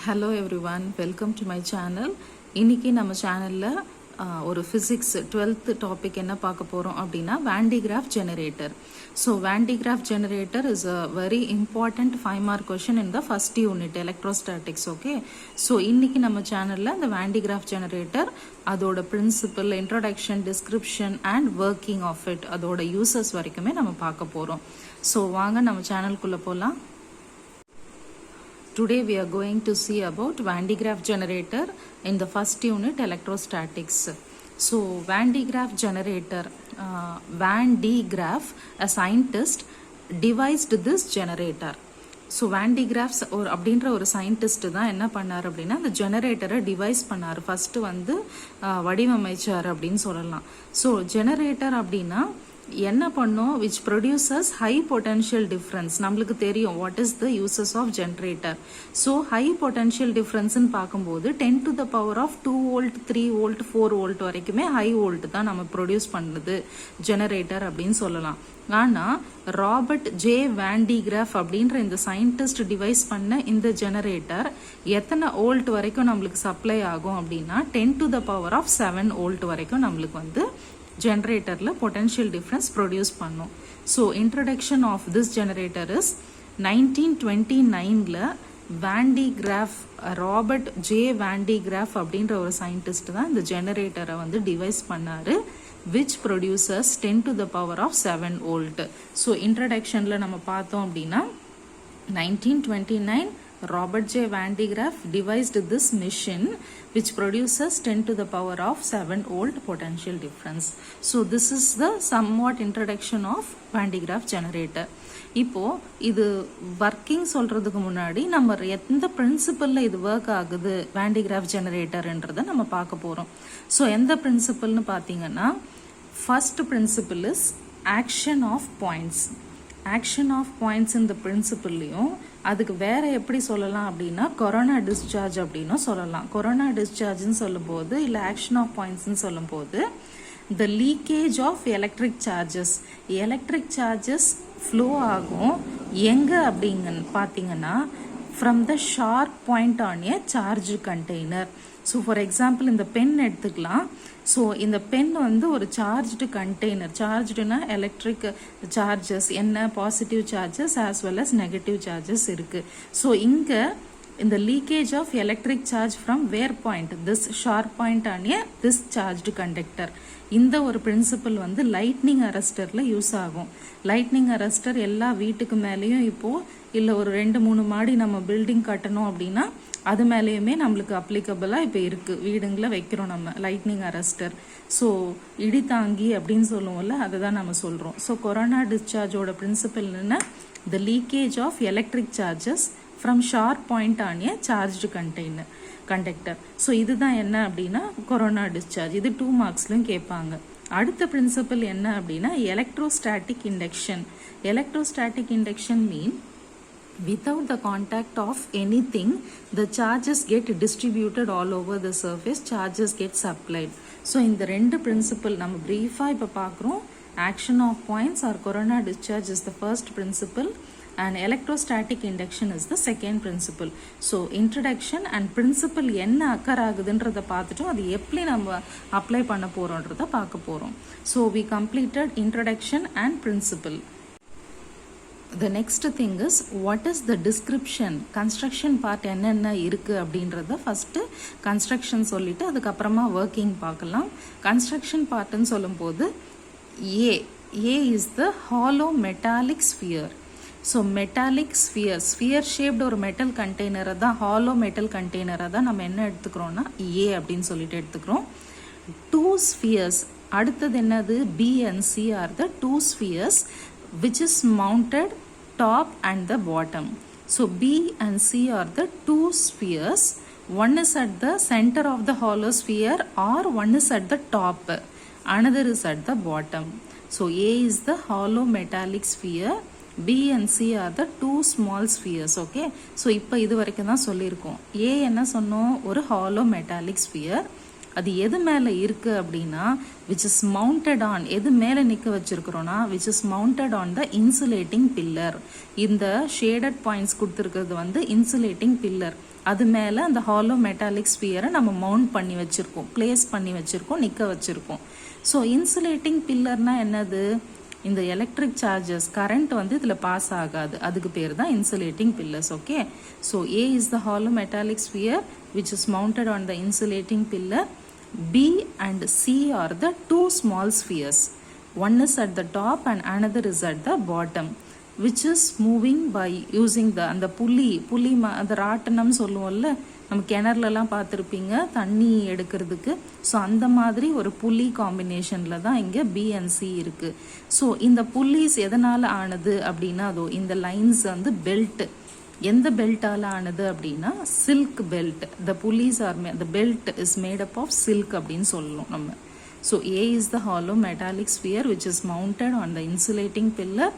Hello everyone, welcome to my channel. இன்னைக்கு நம்ம சேனல்ல ஒரு physics 12th topic என்ன பார்க்க போறோம் அப்படினா Van de Graaff generator. So Van de Graaff generator is a very important 5 mark question in the first unit electrostatics. Okay, so இன்னைக்கு நம்ம சேனல்ல இந்த Van de Graaff generator அதோட principle, introduction, description and working of it, அதோட uses வரைக்குமே நம்ம பார்க்க போறோம். So வாங்க நம்ம சேனலுக்குள்ள போலாம். Today we are going to see about Van de Graaff generator in the first unit electrostatics. So Van de Graaff generator, Van de Graaff, a scientist, devised this generator. So Van de Graaff அப்படின்ற ஒரு scientist தான் என்ன பண்ணார் அப்படின்னா அந்த ஜெனரேட்டரை device பண்ணார். First வடிவமைச்சார் அப்படின்னு சொல்லலாம். ஸோ ஜெனரேட்டர் அப்படின்னா என்ன பண்ணோம், which produces high potential difference. நம்மளுக்கு தெரியும் what is the uses of generator. so high potential difference ன்னு பார்க்கும்போது 10 to the power of 2 volt 3 volt 4 volt வரைக்குமே high volt தான் நம்ம ப்ரொடியூஸ் பண்ணுது ஜெனரேட்டர் அப்படின்னு சொல்லலாம். ஆனா Robert J Van de Graaff அப்படின்ற இந்த சயின்டிஸ்ட் டிவைஸ் பண்ண இந்த ஜெனரேட்டர் எத்தனை வோல்ட் வரைக்கும் நம்மளுக்கு சப்ளை ஆகும் அப்படின்னா 10 to the power of 7 volt வரைக்கும் நம்மளுக்கு generatorல potential difference produce பண்ணும். So introduction of this generator is 1929ல Van de Graaff, Robert J Van de Graaff அப்படின்ற ஒரு சயின்டிஸ்ட் தான் இந்த ஜெனரேட்டரை டிவைஸ் பண்ணாரு, which produces 10 to the power of 7 volt. So introductionல நம்ம பார்த்தோம் அப்படின்னா 1929 Robert J. Van de Graaff devised this machine which produces 10 to the power of 7 volt potential difference. So this is the somewhat introduction of Van de Graaff generator. இப்போ இது working சொல்றதுக்கு முன்னாடி நம்ம எந்த பிரின்சிபல்ல இது ஒர்க் ஆகுது Van de Graaff generatorன்றதை நம்ம பார்க்க போறோம். ஸோ எந்த பிரின்சிபல்னு பார்த்தீங்கன்னா first principle is action of points. Action of points இந்த பிரின்சிபல்லையும் அதுக்கு வேற எப்படி சொல்லலாம் அப்படின்னா கொரோனா டிஸ்சார்ஜ் அப்படின்னு சொல்லலாம். கொரோனா டிஸ்சார்ஜ்னு சொல்லும்போது இல்லை ஆக்ஷன் ஆஃப் பாயிண்ட்ஸ்ன்னு சொல்லும்போது the leakage of electric charges flow ஆகும் எங்க அப்படிங்கன்னு பார்த்தீங்கன்னா from the sharp point on a charge container. So for example இந்த பென் எடுத்துக்கலாம். ஸோ இந்த பென் ஒரு சார்ஜ்டு கண்டெய்னர், சார்ஜ்டுனா எலக்ட்ரிக் சார்ஜஸ் என்ன positive charges as well as negative charges இருக்கு. ஸோ இங்கே இந்த leakage of electric charge from where point this sharp point on a this charged conductor. இந்த ஒரு பிரின்சிபல் லைட்னிங் அரஸ்டர்ல யூஸ் ஆகும். லைட்னிங் அரஸ்டர் எல்லா வீட்டுக்கு மேலேயும் இப்போ இல்லை ஒரு 2-3 மாடி நம்ம பில்டிங் கட்டணும் அப்படின்னா அது மேலேயுமே நம்மளுக்கு அப்ளிகபிளா இப்போ இருக்கு, வீடுங்களை வைக்கிறோம் நம்ம லைட்னிங் அரஸ்டர். ஸோ இடி தாங்கி அப்படின்னு சொல்லுவோம்ல, அதை தான் நம்ம சொல்றோம். ஸோ கொரோனா டிஸ்சார்ஜோட பிரின்சிபல் என்ன, the leakage of electric charges from sharp point on a charged conductor. So இதுதான் என்ன அப்படின்னா கொரோனா டிஸ்சார்ஜ். இது 2 மார்க்ஸ்லயும் கேட்பாங்க. அடுத்த பிரின்சிபல் என்ன அப்படின்னா electrostatic induction. Electrostatic induction mean without the contact of anything the charges get distributed all over the surface, charges get supplied. so இந்த ரெண்டு principle நம்ம brief இப்ப பார்க்கிறோம். action of points or corona discharge is the first principle and electrostatic induction is the second principle. so introduction and principle என்ன occur ஆகுதுன்றத பார்த்துட்டோம், அது எப்படி நம்ம அப்ளை பண்ண போறோம்ன்றத பார்க்க போறோம். so we completed introduction and principle. The next thing is what is the description, construction part என்னென்ன இருக்கு அப்படின்றத ஃபர்ஸ்ட் கன்ஸ்ட்ரக்ஷன் சொல்லிட்டு அதுக்கப்புறமா ஒர்க்கிங் பார்க்கலாம். கன்ஸ்ட்ரக்ஷன் பார்ட்னு சொல்லும்போது A is the hollow metallic sphere. So metallic sphere shaped ஒரு மெட்டல் கண்டெய்னரை தான், ஹாலோ மெட்டல் கண்டெய்னரை தான் நம்ம என்ன எடுத்துக்கிறோம்னா ஏ அப்படின்னு சொல்லிட்டு எடுத்துக்கிறோம். 2 spheres, அடுத்தது என்னது B and C are the 2 spheres which is mounted top and the bottom. so B and C are the 2 spheres. One is at the center of the hollow sphere or one is at the top, another is at the bottom. so A is the hollow metallic sphere, B and C are the 2 small spheres. okay, so இப்போ இது வரைக்கும் தான் சொல்லியிருக்கோம். A என்ன சொன்னோம், ஒரு hollow metallic sphere. அது எது மேல இருக்கு அப்படின்னா which is mounted on, எது மேல நிக்க வச்சிருக்கிறோம்னா which is mounted on the insulating pillar. இந்த shaded points கொடுத்திருக்கிறது insulating pillar. அது மேலே அந்த ஹாலோ மெட்டாலிக் ஸ்பியரை நம்ம மவுண்ட் பண்ணி வச்சுருக்கோம், பிளேஸ் பண்ணி வச்சுருக்கோம், நிற்க வச்சுருக்கோம். ஸோ இன்சுலேட்டிங் பில்லர்னா என்னது? இந்த எலக்ட்ரிக் சார்ஜஸ் கரண்ட் வந்து இதில் பாஸ் ஆகாது, அதுக்கு பேர் தான் insulating pillars. Okay, so A is the hollow metallic sphere which is mounted on the insulating pillar. B and C are the two small spheres. One is at the top and another is at the bottom, which is moving by using the அந்த புள்ளி அந்த ராட்டனம் சொல்லுவோம்ல, நம்ம கிணறுலலாம் பார்த்துருப்பீங்க தண்ணி எடுக்கிறதுக்கு. So அந்த மாதிரி ஒரு புள்ளி காம்பினேஷனில் தான் இங்கே பி அண்ட் சி இருக்குது. ஸோ இந்த புள்ளிஸ் எதனால் ஆனது அப்படின்னா, அதோ இந்த லைன்ஸ் வந்து பெல்ட், எந்த பெல்ட்டால் ஆனது அப்படின்னா silk belt. The pulleys are the belt is made up of silk அப்படின்னு சொல்லணும் நம்ம. So A is the hollow metallic sphere which is mounted on the insulating pillar.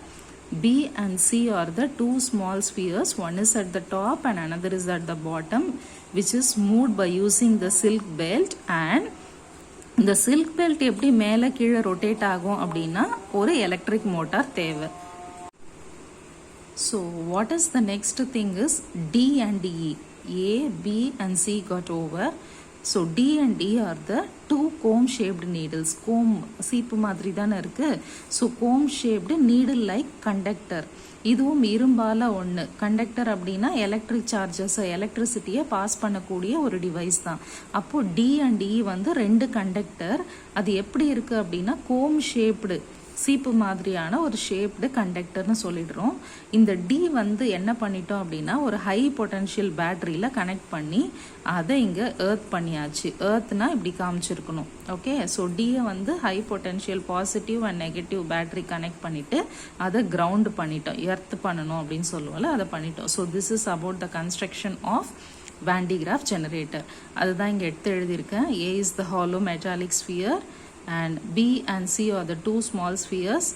B and C are the two small spheres. One is at the top and another is at the bottom, which is moved by using the silk belt. And the silk belt எப்படி மேலே கீழே rotate ஆகும் அப்படின்னா ஒரு electric motor தேவை. So what is the next thing is D and E. A, B and C got over. So D and E are the two comb shaped needles. Comb சீப்பு மாதிரி தானே இருக்கு. So comb shaped needle like conductor. இதுவும் இரும்பால ஒன்று. Conductor அப்படின்னா electric charges, எலக்ட்ரிசிட்டியை pass பண்ணக்கூடிய ஒரு device தான். அப்போ D and E வந்து ரெண்டு கண்டக்டர். அது எப்படி இருக்கு அப்படின்னா comb shaped, சீப்பு மாதிரியான ஒரு ஷேப்டு கண்டக்டர்னு சொல்லிடுறோம். இந்த டி வந்து என்ன பண்ணிட்டோம் அப்படின்னா ஒரு ஹை பொட்டன்ஷியல் பேட்டரியில் கனெக்ட் பண்ணி அதை இங்கே ஏர்த் பண்ணியாச்சு. ஏர்த்னா இப்படி காமிச்சிருக்கணும். ஓகே, ஸோ டியை வந்து high potential positive and negative battery connect பண்ணிவிட்டு அதை கிரவுண்ட் பண்ணிட்டோம். எர்த் பண்ணணும் அப்படின்னு சொல்லுவோம்ல, அதை பண்ணிட்டோம். So this is about the construction of Van de Graaff generator. அதுதான் இங்கே எடுத்து எழுதியிருக்கேன். A is the hollow metallic sphere and B and C are the two small spheres.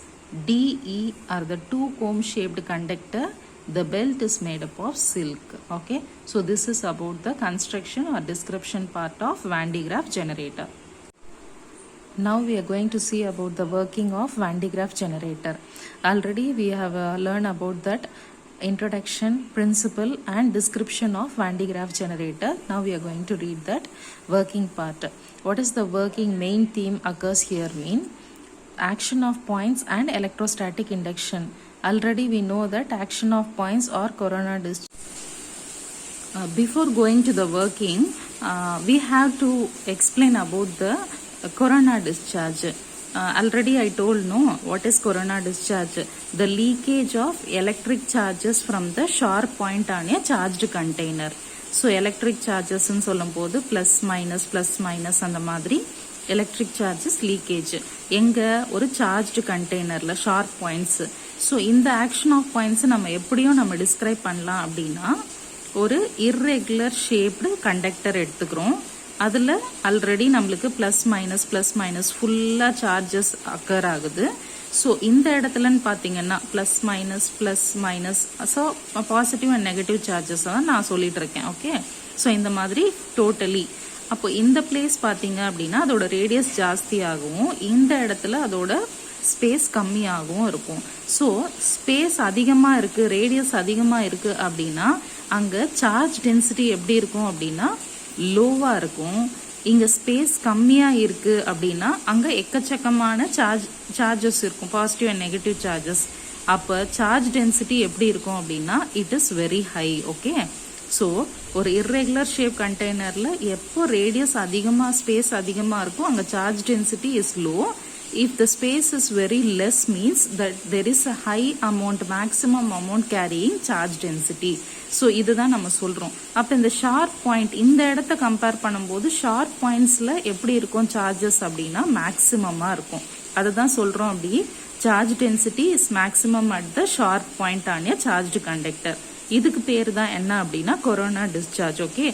D, E are the two comb shaped conductor. The belt is made up of silk. Okay, so this is about the construction or description part of Van de Graaff generator. Now we are going to see about the working of Van de Graaff generator. Already we have learned about that introduction, principle and description of Van de Graaff generator. Now we are going to read that working part. What is the working main theme occurs here mean action of points and electrostatic induction. Already we know that action of points or corona discharge. Before going to the working, we have to explain about the corona discharge. Already I told no what is corona discharge. The leakage of electric charges from the sharp point on a charged container. So electric சார்ஜஸ்ன்னு சொல்லும் போது plus minus அந்த மாதிரி electric charges leakage எங்கே ஒரு charged கண்டெய்னரில் sharp points. So இந்த action of பாயிண்ட்ஸை நம்ம எப்படியும் நம்ம டிஸ்கிரைப் பண்ணலாம் அப்படின்னா ஒரு இர்ரெகுலர் ஷேப்டு கண்டக்டர் எடுத்துக்கிறோம். அதில் ஆல்ரெடி நம்மளுக்கு ப்ளஸ் மைனஸ் ஃபுல்லாக சார்ஜஸ் அக்கர் ஆகுது. ஸோ இந்த இடத்துலன்னு பார்த்தீங்கன்னா plus minus so positive and negative charges தான் நான் சொல்லிட்டு இருக்கேன். ஓகே, ஸோ இந்த மாதிரி டோட்டலி அப்போ இந்த பிளேஸ் பார்த்தீங்க அப்படின்னா அதோட ரேடியஸ் ஜாஸ்தியாகவும் இந்த இடத்துல அதோட ஸ்பேஸ் கம்மியாகவும் இருக்கும். ஸோ ஸ்பேஸ் அதிகமாக இருக்குது, ரேடியஸ் அதிகமாக இருக்குது அப்படின்னா அங்கே சார்ஜ் டென்சிட்டி எப்படி இருக்கும் அப்படின்னா லோவாக இருக்கும். இங்கே ஸ்பேஸ் கம்மியாக இருக்குது அப்படின்னா அங்கே எக்கச்சக்கமான சார்ஜஸ் இருக்கும், பாசிட்டிவ் அண்ட் நெகட்டிவ் சார்ஜஸ். அப்போ சார்ஜ் டென்சிட்டி எப்படி இருக்கும் அப்படின்னா it is very high. Okay, so ஒரு இர்ரெகுலர் ஷேப் கண்டெய்னரில் எப்போ ரேடியஸ் அதிகமாக ஸ்பேஸ் அதிகமாக இருக்கும் அங்கே charge density is low. If the space is very less means that there is a high amount, maximum amount carrying charge density. So இதுதான் நம்ம சொல்கிறோம். அப்போ இந்த ஷார்ப் பாயிண்ட் இந்த இடத்த கம்பேர் பண்ணும்போது ஷார்ப் பாயிண்ட்ஸில் எப்படி இருக்கும் சார்ஜஸ் அப்படின்னா மேக்ஸிமமாக இருக்கும். அதுதான் சொல்கிறோம் அப்படி charge density is maximum at the sharp point on a charged conductor. இதுக்கு பேர் தான் என்ன அப்படின்னா corona discharge. Okay,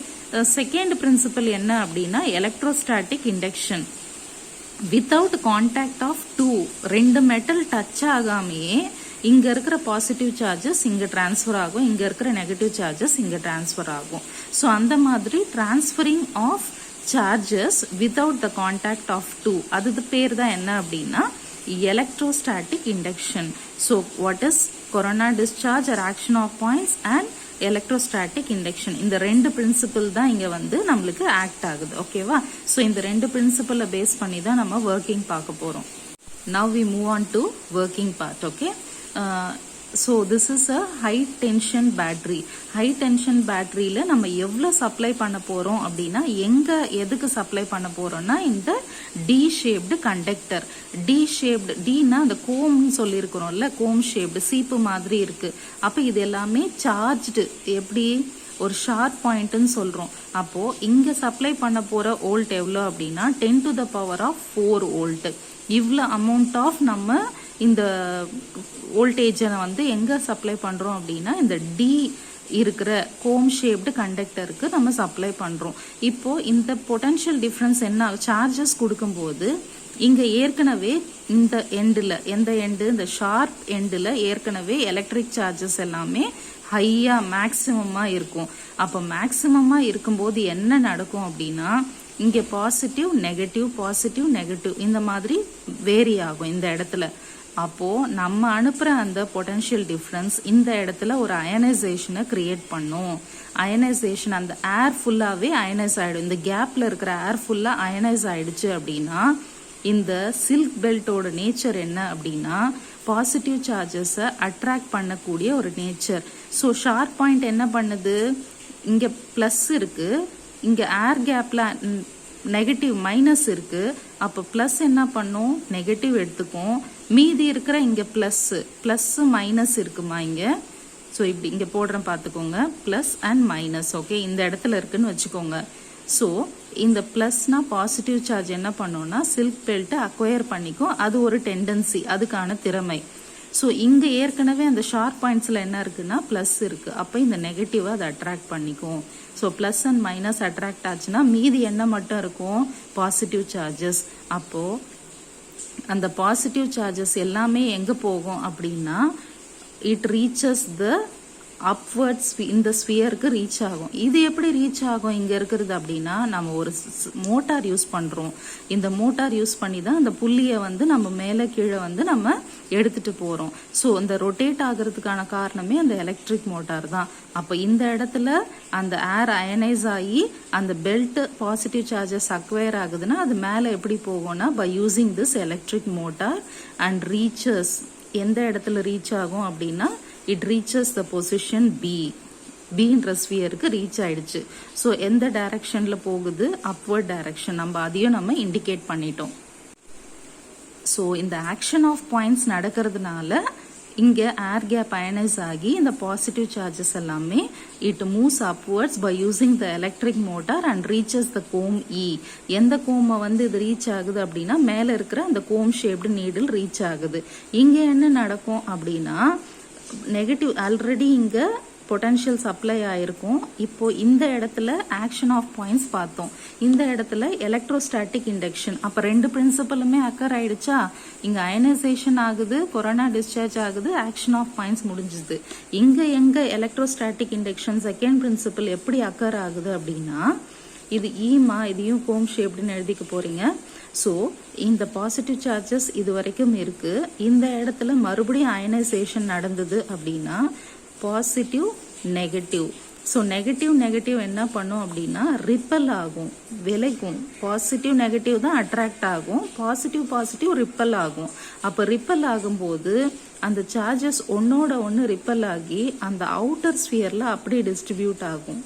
second principle என்ன அப்படின்னா electrostatic induction. Without contact of two, ரெண்டு மெட்டல் டச் ஆகாமையே இங்கே இருக்கிற பாசிட்டிவ் சார்ஜஸ் இங்கே டிரான்ஸ்ஃபர் ஆகும், இங்கே இருக்கிற நெகட்டிவ் சார்ஜஸ் இங்கே டிரான்ஸ்ஃபர் ஆகும். ஸோ அந்த மாதிரி transferring of charges without the contact of two, அது பேர் தான் என்ன அப்படின்னா electrostatic induction. So what is corona discharge or action of points and electrostatic induction. இந்த ரெண்டு பிரின்சிபிள் தான் இங்க வந்து நம்மளுக்கு ஆக்ட் ஆகுது. ஓகேவா? ஸோ இந்த ரெண்டு பிரின்சிபிளை பேஸ் பண்ணி தான் நம்ம ஒர்க்கிங் பார்க்க போறோம். Now we move on to working part. Okay. So this is a high tension battery. High tension batteryல நம்ம எவ்வளவு சப்ளை பண்ண போறோம் அப்படின்னா எங்க எதுக்கு சப்ளை பண்ண போறோம்னா இந்த D shaped conductor. D shaped, Dனா அந்த கோம்னு சொல்லியிருக்கிறோம்ல, கோம் ஷேப்டு சீப்பு மாதிரி இருக்கு. அப்ப இது எல்லாமே சார்ஜ்டு. எப்படி? ஒரு ஷார்ப் பாயிண்ட்னு சொல்றோம். அப்போ இங்க சப்ளை பண்ண போற வோல்ட் எவ்வளோ அப்படின்னா 10 to the power of 4 volt. இவ்வளோ அமௌண்ட் ஆஃப் நம்ம இந்த வோல்டேஜை வந்து எங்க சப்ளை பண்றோம் அப்படின்னா இந்த டி இருக்கிற கோம் ஷேப்டு கண்டக்டருக்கு நம்ம சப்ளை பண்றோம். இப்போ இந்த பொட்டன்ஷியல் டிஃபரன்ஸ் என்ன, சார்ஜஸ் கொடுக்கும்போது இங்க ஏற்கனவே இந்த எண்டில், எந்த எண்டு, இந்த ஷார்ப் எண்டில் ஏற்கனவே எலக்ட்ரிக் சார்ஜஸ் எல்லாமே ஹையா மேக்சிமமா இருக்கும். அப்போ மேக்சிமமா இருக்கும்போது என்ன நடக்கும் அப்படின்னா இங்க பாசிட்டிவ் நெகட்டிவ் பாசிட்டிவ் நெகட்டிவ் இந்த மாதிரி வேரி ஆகும் இந்த இடத்துல. அப்போ நம்ம அனுப்புற அந்த பொட்டன்ஷியல் டிஃபரன்ஸ் இந்த இடத்துல ஒரு அயனைசேஷனை கிரியேட் பண்ணும். அயனைசேஷன், அந்த ஏர் ஃபுல்லாவே அயனைஸ் ஆயிடும். இந்த கேப்ல இருக்கிற ஏர் ஃபுல்லா அயனைஸ் ஆயிடுச்சு அப்படின்னா இந்த சில்க் பெல்ட்டோட நேச்சர் என்ன அப்படின்னா பாசிட்டிவ் சார்ஜஸை அட்ராக்ட் பண்ணக்கூடிய ஒரு நேச்சர். ஸோ ஷார்ப் பாயிண்ட் என்ன பண்ணுது, இங்க பிளஸ் இருக்கு, இங்க ஏர் கேப்ல நெகட்டிவ் மைனஸ் இருக்கு. அப்போ பிளஸ் என்ன பண்ணும், நெகட்டிவ் எடுத்துக்கும். மீதி இருக்கிற இங்க பிளஸ் பிளஸ் மைனஸ் இருக்குமா இங்க. ஸோ இப்படி இங்க போடுறேன் பார்த்துக்கோங்க, பிளஸ் அண்ட் மைனஸ். ஓகே, இந்த இடத்துல இருக்குன்னு வச்சுக்கோங்க. ஸோ இந்த பிளஸ்னா பாசிட்டிவ் சார்ஜ் என்ன பண்ணும்னா சில்க் பெல்ட்டை அக்வயர் பண்ணிக்கும். அது ஒரு டெண்டன்சி, அதுக்கான திறமை. ஸோ இங்க ஏற்கனவே அந்த ஷார்ப் பாயிண்ட்ஸ்ல என்ன இருக்குன்னா பிளஸ் இருக்கு. அப்போ இந்த நெகட்டிவா அதை அட்ராக்ட் பண்ணிக்கும். So plus and minus attract ஆச்சுன்னா மீதி என்ன மட்டும் இருக்கும், பாசிட்டிவ் சார்ஜஸ். அப்போ அந்த பாசிட்டிவ் சார்ஜஸ் எல்லாமே எங்க போகும் அப்படின்னா இட் ரீச்சஸ் த அப்வர்ட்ஸ், இந்த ஸ்பியருக்கு ரீச் ஆகும். இது எப்படி ரீச் ஆகும் இங்க இருக்கிறது அப்படின்னா நம்ம ஒரு மோட்டார் யூஸ் பண்றோம். இந்த மோட்டார் யூஸ் பண்ணி தான் அந்த புள்ளியை வந்து நம்ம மேலே கீழே வந்து நம்ம எடுத்துட்டு போறோம். ஸோ இந்த ரொட்டேட் ஆகிறதுக்கான காரணமே அந்த எலக்ட்ரிக் மோட்டார் தான். அப்போ இந்த இடத்துல அந்த ஏர் அயனைஸ் ஆகி அந்த பெல்ட் பாசிட்டிவ் சார்ஜஸ் அக்வயர் ஆகுதுன்னா அது மேலே எப்படி போகும்னா by using this electric motor and reaches. எந்த இடத்துல ரீச் ஆகும் அப்படின்னா it reaches the position B. Bன்ற ஸ்பியருக்கு ரீச் ஆயிடுச்சு. ஸோ எந்த டைரக்ஷன்ல போகுது, அப்வர்ட் டைரக்ஷன். நம்ம அதையும் நம்ம இண்டிகேட் பண்ணிட்டோம். ஸோ இந்த ஆக்ஷன் ஆஃப் பாயிண்ட்ஸ் நடக்கிறதுனால இங்க ஏர் கேப் அயனைஸ் ஆகி இந்த பாசிட்டிவ் சார்ஜஸ் எல்லாமே it moves upwards by using the electric motor and reaches the comb E. எந்த கோமை வந்து இது ரீச் ஆகுது அப்படின்னா மேல இருக்கிற அந்த கோம் ஷேப்டு நீடில் ரீச் ஆகுது. இங்க என்ன நடக்கும் அப்படின்னா நெகட்டிவ் ஆல்ரெடி இங்க பொட்டன்ஷியல் சப்ளை ஆயிருக்கும். இப்போ இந்த இடத்துல ஆக்ஷன் ஆஃப் பாயிண்ட்ஸ் பார்த்தோம். இந்த இடத்துல எலக்ட்ரோஸ்டாட்டிக் இண்டக்ஷன். அப்ப ரெண்டு பிரின்சிபலுமே அக்கர் ஆயிடுச்சா, இங்க அயனைசேஷன் ஆகுது, கொரோனா டிஸ்சார்ஜ் ஆகுது, ஆக்ஷன் ஆஃப் பாயிண்ட்ஸ் முடிஞ்சுது. இங்க எங்க எலக்ட்ரோஸ்டாட்டிக் இண்டக்ஷன் செகண்ட் பிரின்சிபல் எப்படி அக்கர் ஆகுது அப்படின்னா இது ஈமா, இதையும் கோம் ஷேப்டுன்னு எழுதிக்க போறீங்க. ஸோ இந்த பாசிட்டிவ் சார்ஜஸ் இது வரைக்கும் இருக்கு. இந்த இடத்துல மறுபடியும் அயனைசேஷன் நடந்தது அப்படின்னா positive negative. So negative negative என்ன பண்ணும் அப்படின்னா ரிப்பல் ஆகும், விலகும். பாசிட்டிவ் நெகட்டிவ் தான் அட்ராக்ட் ஆகும், பாசிட்டிவ் பாசிட்டிவ் ரிப்பல் ஆகும். அப்போ ரிப்பல் ஆகும்போது அந்த சார்ஜஸ் ஒன்னோட ஒன்று ரிப்பல் ஆகி அந்த அவுட்டர் ஸ்பியர்ல அப்படியே டிஸ்ட்ரிபியூட் ஆகும்.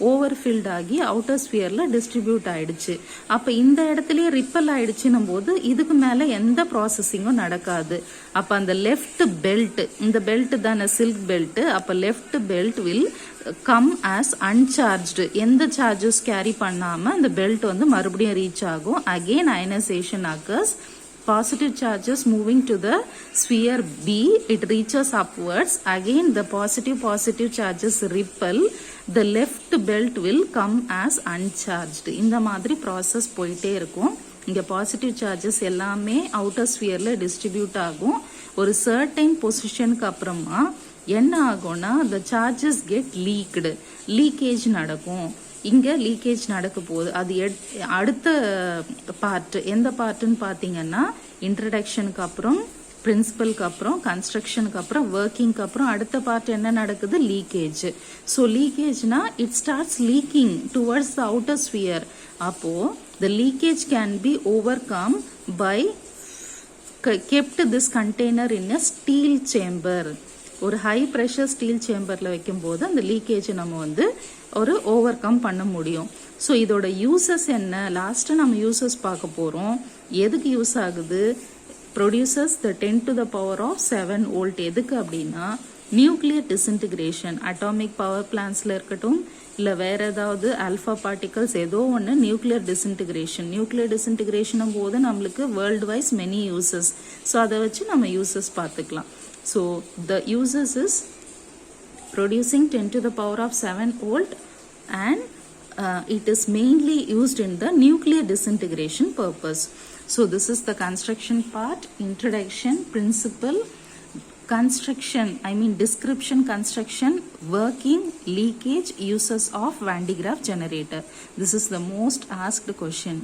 ஓவர்ஃபில்ட் ஆகி அவுட்டர் ஸ்பியர்ல டிஸ்ட்ரிபியூட் ஆயிடுச்சு. அப்ப இந்த இடத்துலயே ரிப்பல் ஆயிடுச்சுன்னும் போது இதுக்கு மேல எந்த ப்ராசஸிங்கும் நடக்காது. அப்ப அந்த லெஃப்ட் பெல்ட், இந்த பெல்ட் தானே சில்க் பெல்ட், அப்ப left belt will come as uncharged. எந்த சார்ஜஸ் கேரி பண்ணாம அந்த பெல்ட் வந்து மறுபடியும் ரீச் ஆகும். Again ionisation occurs. Positive charges moving to the sphere B, it reaches upwards. Again the positive charges repel. The left belt will come as uncharged. இந்த மாதிரி process போயிட்டே இருக்கும். இங்க பாசிட்டிவ் சார்ஜஸ் எல்லாமே அவுட்டர் ஸ்பியர்ல டிஸ்ட்ரிபியூட் ஆகும். ஒரு certain பொசிஷனுக்கு அப்புறமா என்ன ஆகும்னா the charges get leaked. Leakage நடக்கும். இங்க லீக்கேஜ் நடக்க போகுது. அது அடுத்த பார்ட். எந்த பார்ட்னு பாத்தீங்கன்னா இன்ட்ரடக்ஷனுக்கு அப்புறம் பிரின்சிபலுக்கு அப்புறம் கன்ஸ்ட்ரக்ஷனுக்கு அப்புறம் ஒர்க்கிங்க்கு அப்புறம் அடுத்த பார்ட் என்ன நடக்குது, லீக்கேஜ். ஸோ லீக்கேஜ்னா it starts leaking towards the outer sphere. அப்போ the leakage can be overcome by kept this container in a steel chamber. ஒரு ஹை ப்ரெஷர் ஸ்டீல் சேம்பரில் வைக்கும்போது அந்த லீக்கேஜை நம்ம வந்து ஒரு ஓவர் கம் பண்ண முடியும். ஸோ இதோட யூசஸ் என்ன, லாஸ்ட்டாக நம்ம யூசஸ் பார்க்க போகிறோம். எதுக்கு யூஸ் ஆகுது, producers the 10 to the power of 7 volt. எதுக்கு அப்படின்னா நியூக்ளியர் டிஸ்இன்டிகிரேஷன், அட்டாமிக் பவர் பிளான்ஸில் இருக்கட்டும் இல்லை வேற ஏதாவது ஆல்ஃபா பார்ட்டிகல்ஸ் ஏதோ ஒன்று நியூக்ளியர் டிஸ்இன்டிகிரேஷனும் போது நம்மளுக்கு world wise many uses. So அதை வச்சு நம்ம யூசஸ் பார்த்துக்கலாம். So the uses is producing 10 to the power of 7 volt and it is mainly used in the nuclear disintegration purpose. So this is the construction part, introduction, principle, construction, description, construction, working, leakage, uses of Van de Graaff generator. This is the most asked question.